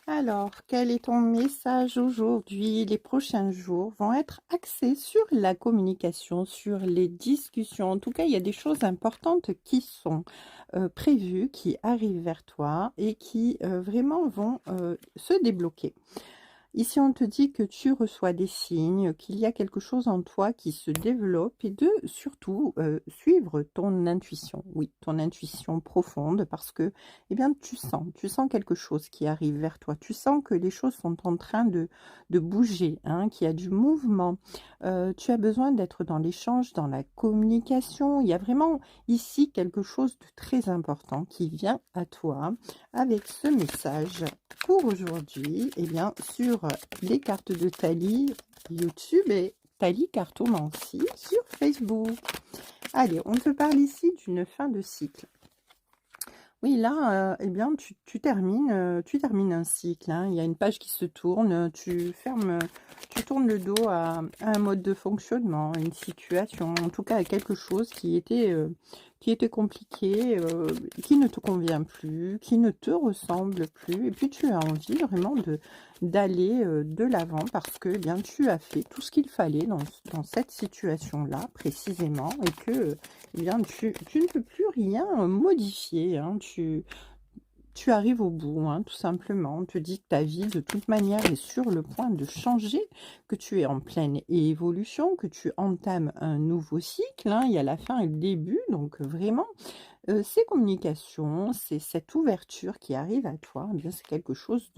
Alors, quel est ton message aujourd'hui? Les prochains jours vont être axés sur la communication, sur les discussions. En tout cas, il y a des choses importantes qui sont prévues, qui arrivent vers toi et qui vraiment vont se débloquer. Ici, on te dit que tu reçois des signes, qu'il y a quelque chose en toi qui se développe et de surtout suivre ton intuition. Oui, ton intuition profonde parce que, eh bien, tu sens quelque chose qui arrive vers toi. Tu sens que les choses sont en train de bouger, hein, qu'il y a du mouvement. Tu as besoin d'être dans l'échange, dans la communication. Il y a vraiment ici quelque chose de très important qui vient à toi avec ce message pour aujourd'hui, eh bien, sur les cartes de Tali YouTube et Tali Cartomancie sur Facebook. Allez, on te parle ici d'une fin de cycle. Oui, là, eh bien, tu termines un cycle, hein. Il y a une page qui se tourne, tu fermes, tu tournes le dos à un mode de fonctionnement, à une situation, en tout cas à quelque chose qui était compliqué, qui ne te convient plus, qui ne te ressemble plus. Et puis tu as envie vraiment d'aller de l'avant parce que eh bien tu as fait tout ce qu'il fallait dans cette situation-là précisément et que eh bien, tu ne peux plus rien modifier, hein. Tu arrives au bout, hein, tout simplement. On te dit que ta vie, de toute manière, est sur le point de changer, que tu es en pleine évolution, que tu entames un nouveau cycle, hein. Il y a la fin et le début, donc vraiment, ces communications, c'est cette ouverture qui arrive à toi, eh bien, c'est quelque chose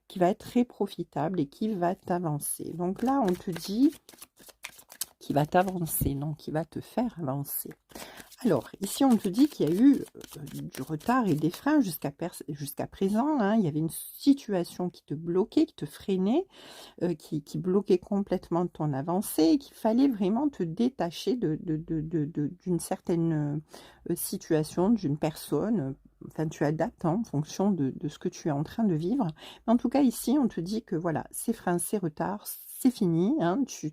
qui va être très profitable et qui va t'avancer. Donc là, on te dit qui va t'avancer, non, qui va te faire avancer. Alors, ici, on te dit qu'il y a eu du retard et des freins jusqu'à présent, hein. Il y avait une situation qui te bloquait, qui te freinait, qui bloquait complètement ton avancée, et qu'il fallait vraiment te détacher d'une certaine situation, d'une personne. Enfin, tu adaptes hein, en fonction de ce que tu es en train de vivre. Mais en tout cas, ici, on te dit que voilà, ces freins, ces retards, c'est fini. Hein, tu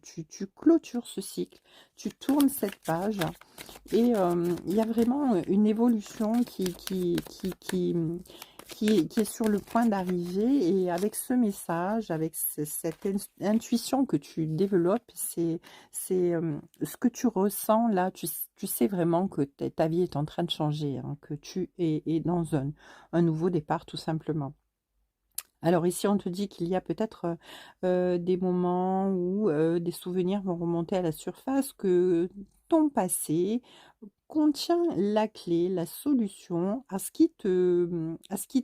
clôtures ce cycle, tu tournes cette page et il y a vraiment une évolution qui est sur le point d'arriver. Et avec ce message, avec cette intuition que tu développes, c'est ce que tu ressens là, tu sais vraiment que ta vie est en train de changer, hein, que tu es dans un nouveau départ tout simplement. Alors ici, on te dit qu'il y a peut-être des moments où des souvenirs vont remonter à la surface, que ton passé contient la clé, la solution à ce qui